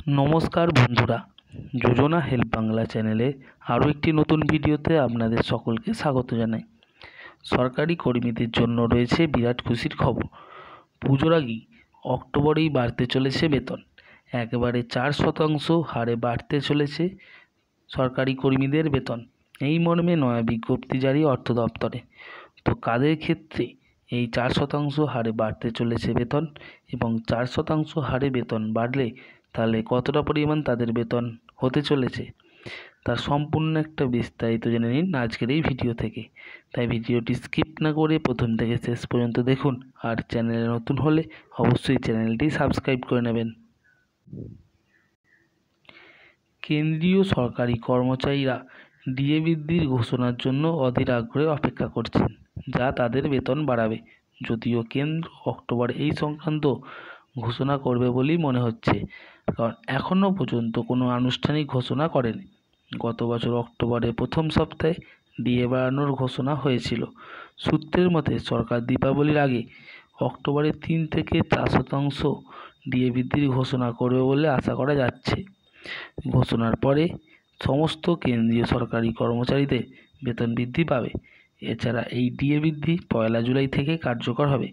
নমস্কার বন্ধুরা, যোজনা হেল্প বাংলা চ্যানেলে আরও একটি নতুন ভিডিওতে আপনাদের সকলকে স্বাগত জানাই। সরকারি কর্মীদের জন্য রয়েছে বিরাট খুশির খবর। পুজোর আগেই অক্টোবরেই বাড়তে চলেছে বেতন। একেবারে 4% হারে বাড়তে চলেছে সরকারি কর্মীদের বেতন। এই মর্মে নয়া বিজ্ঞপ্তি জারি অর্থ দপ্তরে। তো কাদের ক্ষেত্রে এই 4% হারে বাড়তে চলেছে বেতন এবং 4% হারে বেতন বাড়লে তাহলে কতটা পরিমাণ তাদের বেতন হতে চলেছে, তার সম্পূর্ণ একটা বিস্তারিত জেনে নিন আজকের এই ভিডিও থেকে। তাই ভিডিওটি স্কিপ না করে প্রথম থেকে শেষ পর্যন্ত দেখুন। আর চ্যানেলে নতুন হলে অবশ্যই চ্যানেলটি সাবস্ক্রাইব করে নেবেন। কেন্দ্রীয় সরকারি কর্মচারীরা ডিএ বৃদ্ধির ঘোষণার জন্য অধীর আগ্রহে অপেক্ষা করছেন, যা তাদের বেতন বাড়াবে। যদিও কেন্দ্র অক্টোবরে এই সংক্রান্ত ঘোষণা করবে বলেই মনে হচ্ছে, কারণ এখনও পর্যন্ত কোনো আনুষ্ঠানিক ঘোষণা করেনি। গত বছর অক্টোবরের প্রথম সপ্তাহে ডিএ বাড়ানোর ঘোষণা হয়েছিল। সূত্রের মতে সরকার দীপাবলির আগে অক্টোবরে 3 থেকে 4% ডিএ বৃদ্ধির ঘোষণা করবে বলে আশা করা যাচ্ছে। ঘোষণার পরে সমস্ত কেন্দ্রীয় সরকারি কর্মচারীদের বেতন বৃদ্ধি পাবে। এছাড়া এই ডিএ বৃদ্ধি 1 জুলাই থেকে কার্যকর হবে,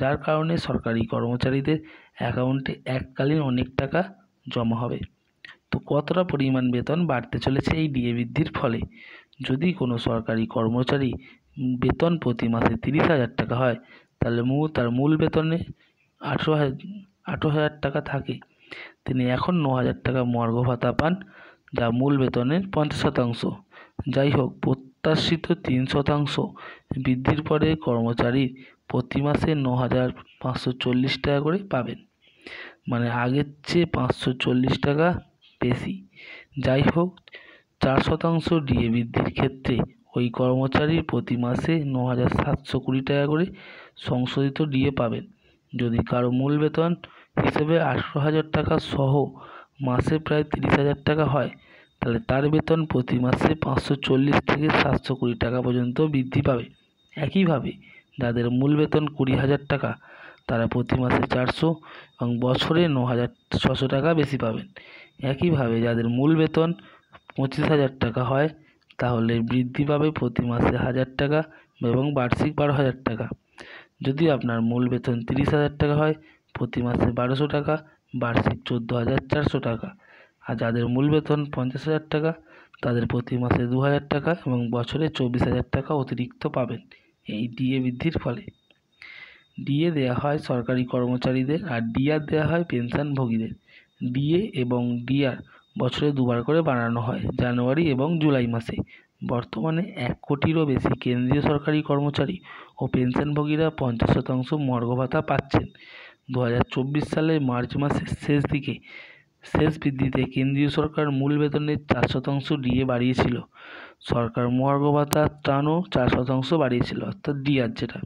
যার কারণে সরকারি কর্মচারীদের অ্যাকাউন্টে এককালীন অনেক টাকা জমা হবে। তো কতটা পরিমাণ বেতন বাড়তে চলেছে এই ডিএ বৃদ্ধির ফলে? যদি কোনো সরকারি কর্মচারী বেতন প্রতি মাসে 30,000 টাকা হয়, তাহলে তার মূল বেতনে 18,000 টাকা থাকে। তিনি এখন 9,000 টাকা মর্গ ভাতা পান, যা মূল বেতনের 50%। যাই হোক, প্রত্যাশিত 3% বৃদ্ধির পরে কর্মচারী প্রতি মাসে 9,540 টাকা করে পাবেন, মানে আগের চেয়ে 540 টাকা বেশি। যাই হোক, 4% ডিএ বৃদ্ধির ক্ষেত্রে ওই কর্মচারীর প্রতি মাসে 9,720 টাকা করে সংশোধিত ডিএ পাবেন। যদি কারো মূল বেতন হিসেবে 18,000 টাকা সহ মাসে প্রায় 30,000 টাকা হয়, তাহলে তার বেতন প্রতি মাসে 540 থেকে 720 টাকা পর্যন্ত বৃদ্ধি পাবে। একইভাবে যাদের মূল বেতন 20,000 টাকা, তারা প্রতি মাসে 400 এবং বছরে 9,600 টাকা বেশি পাবেন। একইভাবে যাদের মূল বেতন 25,000 টাকা হয়, তাহলে বৃদ্ধি পাবে প্রতি মাসে 1,000 টাকা এবং বার্ষিক 12,000 টাকা। যদি আপনার মূল বেতন 30,000 টাকা হয়, প্রতি মাসে 1,200 টাকা, বার্ষিক 14,400 টাকা। আর যাদের মূল বেতন 50,000 টাকা, তাদের প্রতি মাসে 2,000 টাকা এবং বছরে 24,000 টাকা অতিরিক্ত পাবেন এই ডিএ বৃদ্ধির ফলে। ডিএ দেওয়া হয় সরকারি কর্মচারীদের আর ডিআর দেওয়া হয় পেনশনভোগীদের। ডিএ এবং ডিআর বছরে 2বার করে বাড়ানো হয়, জানুয়ারি এবং জুলাই মাসে। বর্তমানে 1 কোটিরও বেশি কেন্দ্রীয় সরকারি কর্মচারী ও পেনশনভোগীরা 50% মর্গ ভাতা পাচ্ছেন। 2024 সালের মার্চ মাসের শেষ বৃদ্ধিতে কেন্দ্রীয় সরকার মূল বেতনের 4% ডিএ বাড়িয়েছিল। সরকার মর্গ ভাতা ত্রাণও 4% বাড়িয়েছিল, অর্থাৎ ডিআর যেটা।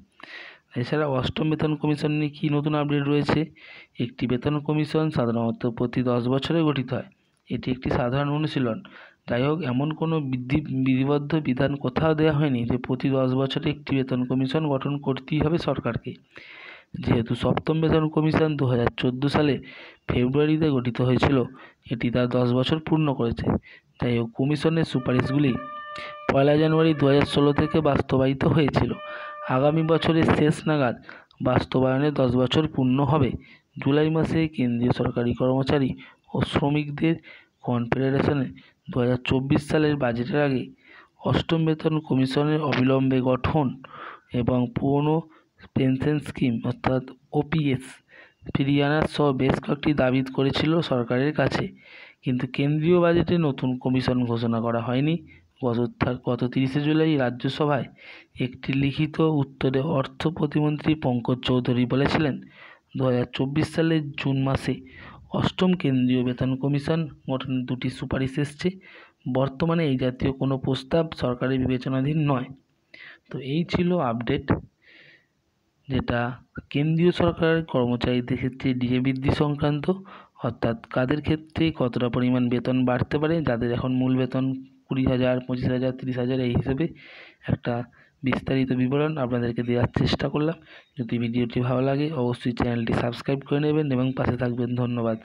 এছাড়া অষ্টম বেতন কমিশন নিয়ে কী নতুন আপডেট রয়েছে? একটি বেতন কমিশন সাধারণত প্রতি 10 বছরে গঠিত হয়। এটি একটি সাধারণ অনুশীলন। যাই হোক, এমন কোনো বিধিবদ্ধ বিধান কোথাও দেওয়া হয়নি যে প্রতি 10 বছরে একটি বেতন কমিশন গঠন করতেই হবে সরকারকে। যেহেতু সপ্তম বেতন কমিশন 2014 সালে ফেব্রুয়ারিতে গঠিত হয়েছিল, এটি তার 10 বছর পূর্ণ করেছে। যাই হোক, কমিশনের সুপারিশগুলি 1 জানুয়ারি 2016 থেকে বাস্তবায়িত হয়েছিল। আগামী বছরের শেষ নাগাদ বাস্তবায়নে 10 বছর পূর্ণ হবে। জুলাই মাসে কেন্দ্রীয় সরকারি কর্মচারী ও শ্রমিকদের কনফেডারেশনে 2024 সালের বাজেটের আগে অষ্টম বেতন কমিশনের অবিলম্বে গঠন এবং পুরনো পেনশন স্কিম অর্থাৎ ওপিএস ফিরিয়ে আনার সহ বেশ কয়েকটি দাবি করেছিল সরকারের কাছে, কিন্তু কেন্দ্রীয় বাজেটে নতুন কমিশন ঘোষণা করা হয়নি। গত 30 জুলাই রাজ্যসভায় একটি লিখিত উত্তরে অর্থ প্রতিমন্ত্রী পঙ্কজ চৌধুরী বলেছিলেন, 2024 সালের জুন মাসে অষ্টম কেন্দ্রীয় বেতন কমিশন গঠনের 2টি সুপারিশ এসছে। বর্তমানে এই জাতীয় কোনো প্রস্তাব সরকারের বিবেচনাধীন নয়। তো এই ছিল আপডেট, যেটা কেন্দ্রীয় সরকারের কর্মচারীদের ক্ষেত্রে ডিএ বৃদ্ধি সংক্রান্ত, অর্থাৎ কাদের ক্ষেত্রে কতটা পরিমাণ বেতন বাড়তে পারে। যাদের এখন মূল বেতন 20,000, 25,000, 30,000 এই হিসেবে একটা বিস্তারিত বিবরণ আপনাদেরকে দেওয়ার চেষ্টা করলাম। যদি ভিডিওটি ভালো লাগে অবশ্যই চ্যানেলটি সাবস্ক্রাইব করে নেবেন এবং পাশে থাকবেন। ধন্যবাদ।